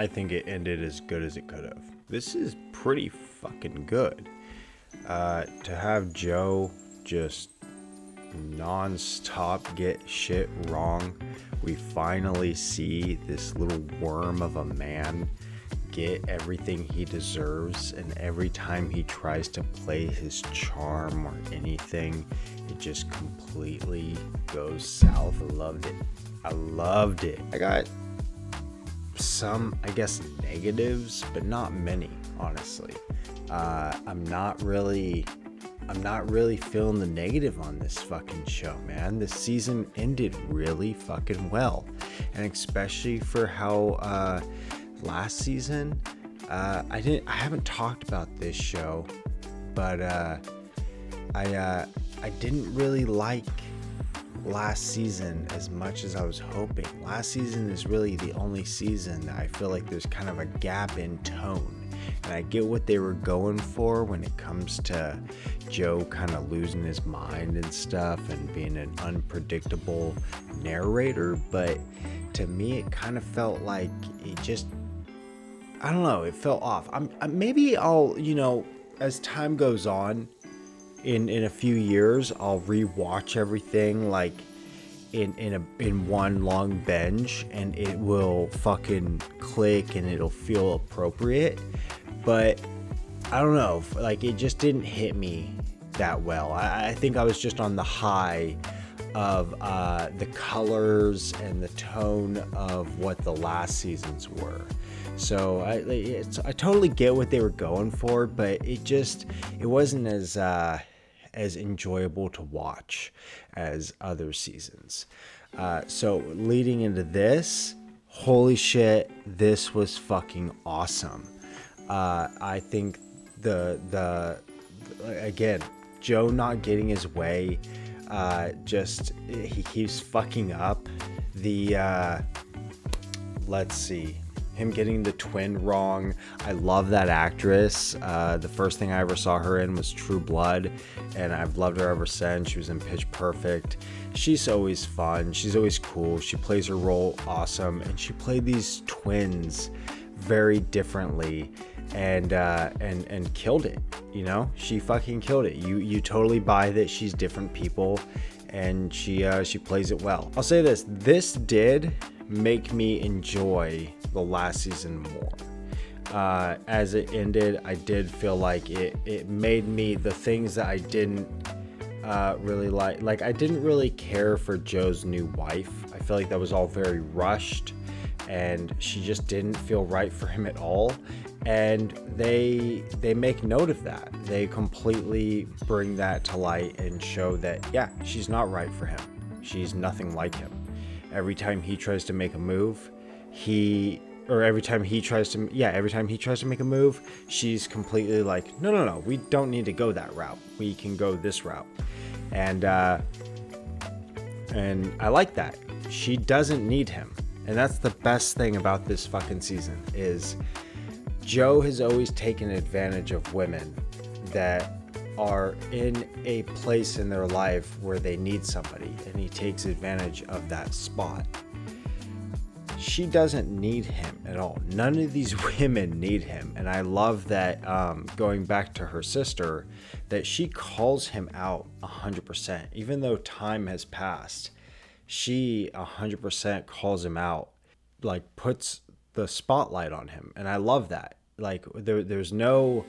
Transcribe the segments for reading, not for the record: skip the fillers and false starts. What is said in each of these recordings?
I think it ended as good as it could have. This is pretty fucking good. To have Joe just non-stop get shit wrong. We finally see this little worm of a man get everything he deserves, and every time he tries to play his charm or anything, it just completely goes south. I loved it. I got some, I guess, negatives, but not many, honestly. I'm not really feeling the negative on this fucking show, man. This season ended really fucking well, and especially for how last season, I haven't talked about this show, but I didn't really like last season as much as I was hoping. Last season is really the only season that I feel like there's kind of a gap in tone. And I get what they were going for when it comes to Joe kind of losing his mind and stuff and being an unpredictable narrator. But to me, it kind of felt like it just, I don't know, it felt off. Maybe I'll, as time goes on, in a few years, I'll rewatch everything like in one long binge, and it will fucking click and it'll feel appropriate. But I don't know, like it just didn't hit me that well. I think I was just on the high of the colors and the tone of what the last seasons were. So I totally get what they were going for, but it wasn't as enjoyable to watch as other seasons. So leading into this, holy shit, this was fucking awesome. I think again, Joe not getting his way, he keeps fucking up let's see, him getting the twin wrong. I love that actress. The first thing I ever saw her in was True Blood, and I've loved her ever since. She was in Pitch Perfect. She's always fun. She's always cool. She plays her role awesome, and she played these twins very differently and killed it. She fucking killed it. You totally buy that she's different people, and she plays it well. I'll say this did make me enjoy the last season more. As it ended, I did feel like it made me, the things that I didn't really like I didn't really care for Joe's new wife. I feel like that was all very rushed, and she just didn't feel right for him at all. And they make note of that. They completely bring that to light and show that, yeah, she's not right for him. She's nothing like him. Every time he tries to make a move, every time he tries to make a move, she's completely like, no, we don't need to go that route. We can go this route. And I like that. She doesn't need him. And that's the best thing about this fucking season is Joe has always taken advantage of women that are in a place in their life where they need somebody, and he takes advantage of that spot. She doesn't need him at all. None of these women need him. And I love that, going back to her sister, that she calls him out 100%. Even though time has passed, she 100% calls him out, like puts the spotlight on him. And I love that. Like there's no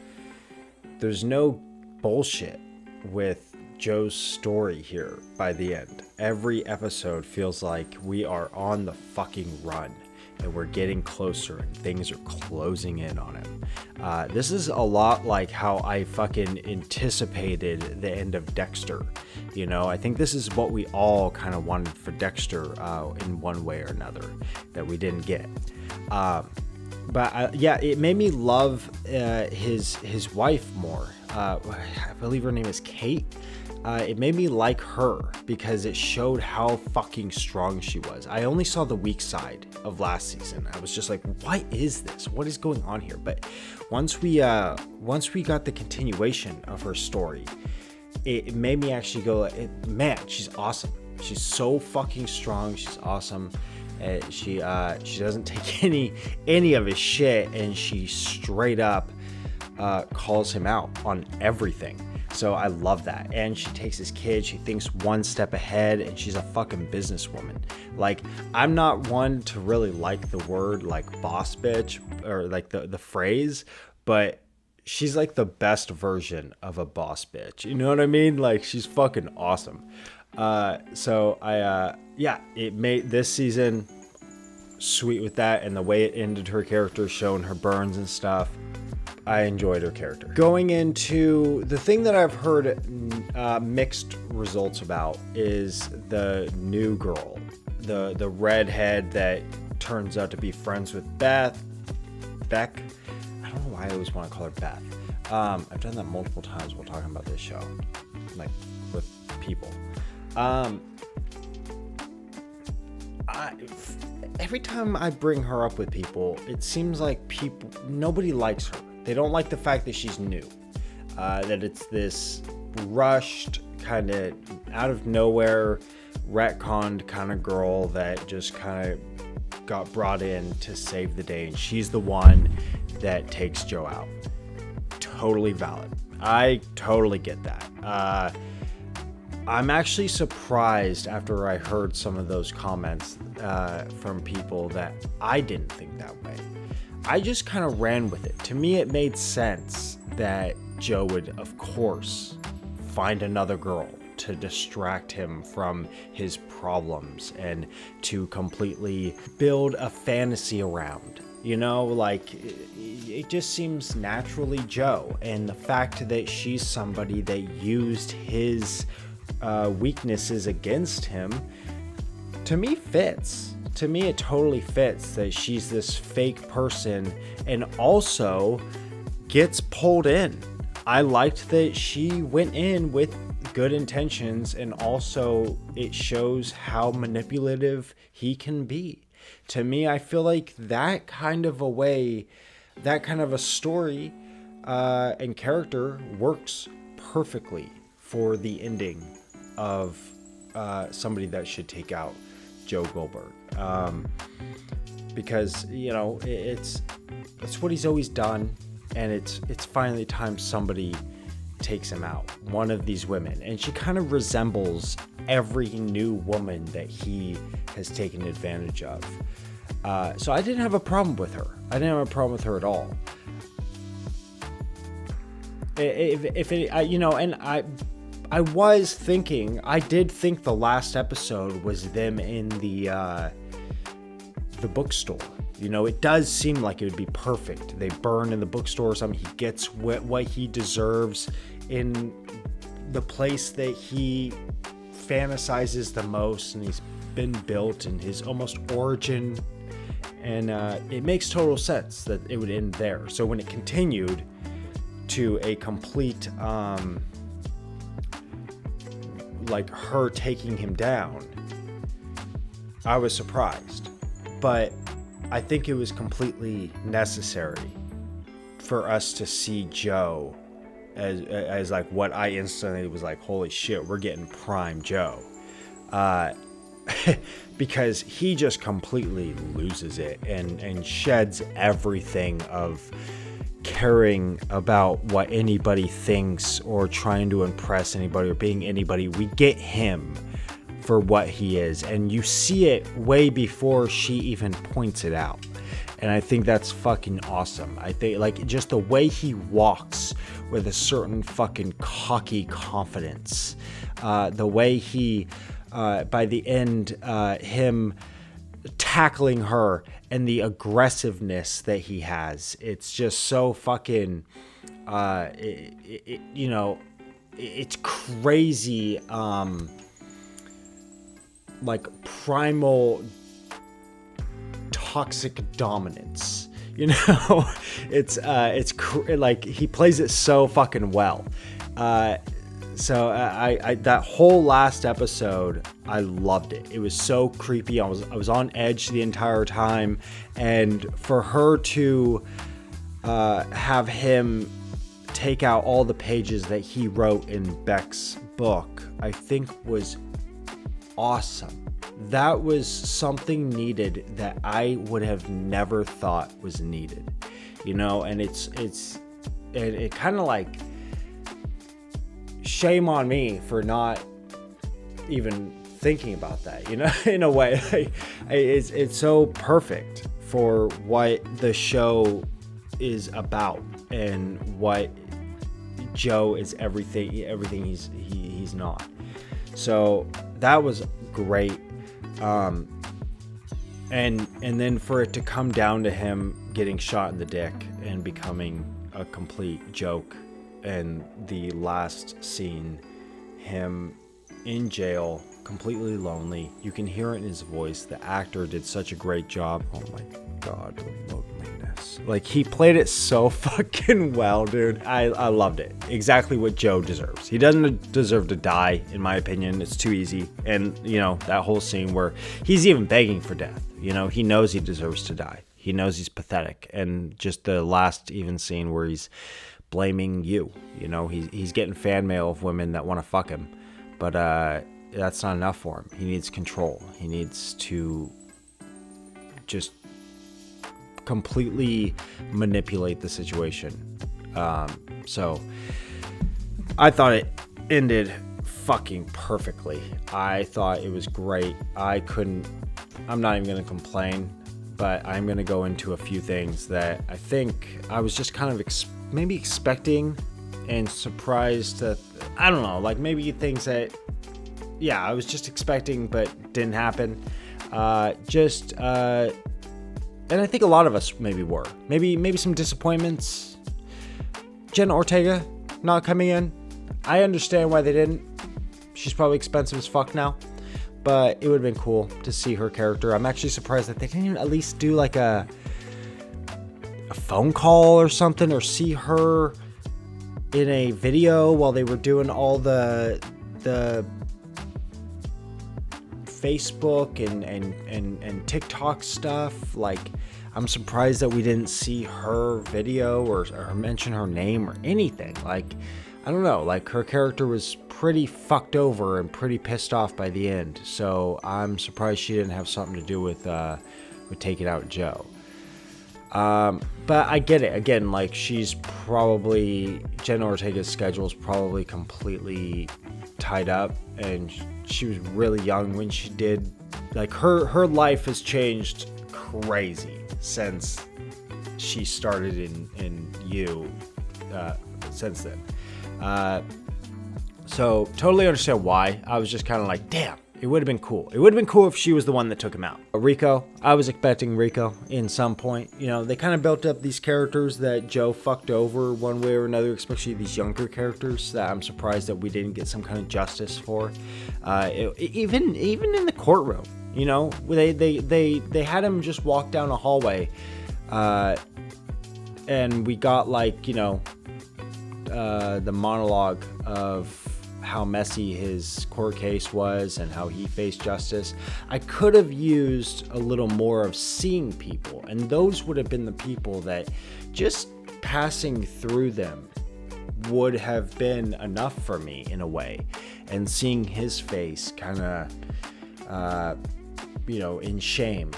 bullshit with Joe's story here by the end. Every episode feels like we are on the fucking run, and we're getting closer, and things are closing in on him. This is a lot like how I fucking anticipated the end of Dexter. I think this is what we all kind of wanted for Dexter in one way or another that we didn't get. But it made me love his wife more. I believe her name is Kate. It made me like her because it showed how fucking strong she was. I only saw the weak side of last season. I was just like, what is this? What is going on here? But once we got the continuation of her story, it made me actually go, man, she's awesome. She's so fucking strong. She's awesome. She doesn't take any of his shit, and she straight up calls him out on everything. So I love that. And she takes his kid, she thinks one step ahead, and she's a fucking businesswoman. Like, I'm not one to really like the word like boss bitch, or like the phrase, but she's like the best version of a boss bitch. You know what I mean? Like, she's fucking awesome. So it made this season sweet with that, and the way it ended her character, showing her burns and stuff. I enjoyed her character. Going into the thing that I've heard mixed results about is the new girl, the redhead that turns out to be friends with Beck. I don't know why I always want to call her Beth. I've done that multiple times while talking about this show, like with people. Every time I bring her up with people, it seems like nobody likes her. They don't like the fact that she's new, that it's this rushed, kind of out of nowhere, retconned kind of girl that just kind of got brought in to save the day, and she's the one that takes Joe out. Totally valid. I totally get that. I'm actually surprised after I heard some of those comments from people that I didn't think that way. I just kind of ran with it. To me, it made sense that Joe would, of course, find another girl to distract him from his problems and to completely build a fantasy around. You know, like, it just seems naturally Joe. And the fact that she's somebody that used his weaknesses against him, to me, fits. To me, it totally fits that she's this fake person and also gets pulled in. I liked that she went in with good intentions, and also it shows how manipulative he can be. To me, I feel like that kind of a story and character works perfectly for the ending of somebody that should take out Joe Goldberg. Because, you know, it's what he's always done, and it's finally time somebody takes him out. One of these women, and she kind of resembles every new woman that he has taken advantage of. So I didn't have a problem with her. I didn't have a problem with her at all. I did think the last episode was them in the bookstore. You know, it does seem like it would be perfect. They burn in the bookstore or something. He gets what he deserves in the place that he fantasizes the most, and he's been built in his almost origin. And it makes total sense that it would end there. So when it continued to a complete, like her taking him down, I was surprised. But I think it was completely necessary for us to see Joe as like what I instantly was like, holy shit, we're getting prime Joe. Because he just completely loses it and sheds everything of caring about what anybody thinks or trying to impress anybody or being anybody. We get him for what he is, and you see it way before she even points it out. And I think that's fucking awesome. I think, like, just the way he walks with a certain fucking cocky confidence, the way he by the end, him tackling her and the aggressiveness that he has, it's just so fucking it's crazy, like primal toxic dominance, you know. Like he plays it so fucking well. So I that whole last episode, I loved it. It was so creepy. I was on edge the entire time, and for her to have him take out all the pages that he wrote in Beck's book, I think was awesome. that was something needed that I would have never thought was needed, you know. And it kind of like, shame on me for not even thinking about that, you know. In a way, like, it's so perfect for what the show is about and what Joe is everything he's not. So that was great. And then for it to come down to him getting shot in the dick and becoming a complete joke, and the last scene, him in jail, completely lonely. You can hear it in his voice. The actor did such a great job. Oh my God, the loneliness. Like, he played it so fucking well, dude. I loved it. Exactly what Joe deserves. He doesn't deserve to die, in my opinion. It's too easy. And, you know, that whole scene where he's even begging for death. You know, he knows he deserves to die. He knows he's pathetic. And just the last even scene where he's blaming you. You know, he's getting fan mail of women that want to fuck him. But that's not enough for him. He needs control. He needs to just completely manipulate the situation. So I thought it ended fucking perfectly. I thought it was great. I'm not even going to complain, but I'm going to go into a few things that I think I was just kind of maybe expecting and surprised that, I don't know, like maybe things that, yeah, I was just expecting but didn't happen. And I think a lot of us maybe were. Maybe some disappointments. Jenna Ortega not coming in. I understand why they didn't. She's probably expensive as fuck now. But it would have been cool to see her character. I'm actually surprised that they didn't even at least do like a phone call or something, or see her in a video while they were doing all the Facebook and TikTok stuff. Like, I'm surprised that we didn't see her video or mention her name or anything. Like, I don't know, like her character was pretty fucked over and pretty pissed off by the end. So I'm surprised she didn't have something to do with taking out Joe. But I get it. Again, like, Jenna Ortega's schedule is probably completely tied up, and she was really young when she did. Like, her life has changed crazy since she started in You, since then. So totally understand why. I was just kind of like, damn, it would have been cool. It would have been cool if she was the one that took him out. Rico, I was expecting Rico in some point. You know, they kind of built up these characters that Joe fucked over one way or another, especially these younger characters that I'm surprised that we didn't get some kind of justice for. Even in the courtroom, you know, they had him just walk down a hallway, and we got, like, you know, the monologue of how messy his court case was and how he faced justice. I could have used a little more of seeing people, and those would have been the people that just passing through them would have been enough for me in a way. And seeing his face kind of, you know, in shame.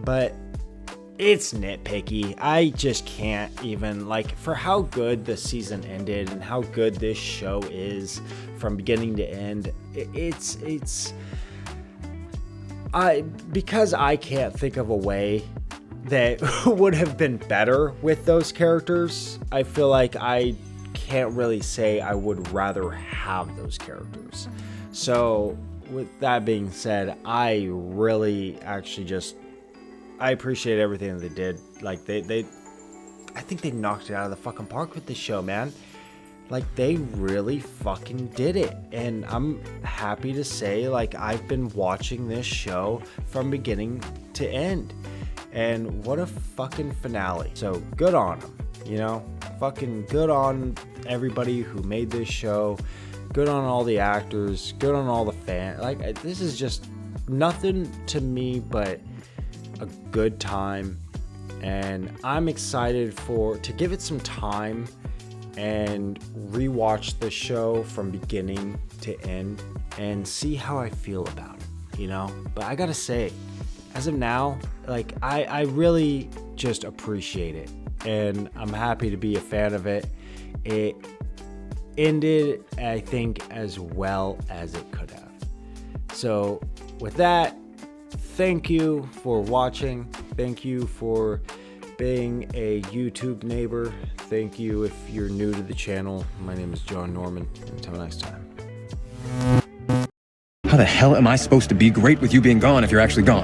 But it's nitpicky. I just can't even, like, for how good the season ended and how good this show is from beginning to end. Because I can't think of a way that would have been better with those characters. I feel like I can't really say I would rather have those characters. So with that being said, I really actually I appreciate everything that they did. Like, I think they knocked it out of the fucking park with this show, man. Like, they really fucking did it. And I'm happy to say, like, I've been watching this show from beginning to end. And what a fucking finale. So good on them, you know? Fucking good on everybody who made this show. Good on all the actors. Good on all the fans. Like, this is just nothing to me but a good time, and I'm excited to give it some time and rewatch the show from beginning to end and see how I feel about it. you know? But I gotta say, as of now, like, I really just appreciate it. And I'm happy to be a fan of it. It ended, I think, as well as it could have. So with that, thank you for watching. Thank you for being a YouTube neighbor. Thank you if you're new to the channel. My name is John Norman. Until next time. How the hell am I supposed to be great with you being gone if you're actually gone?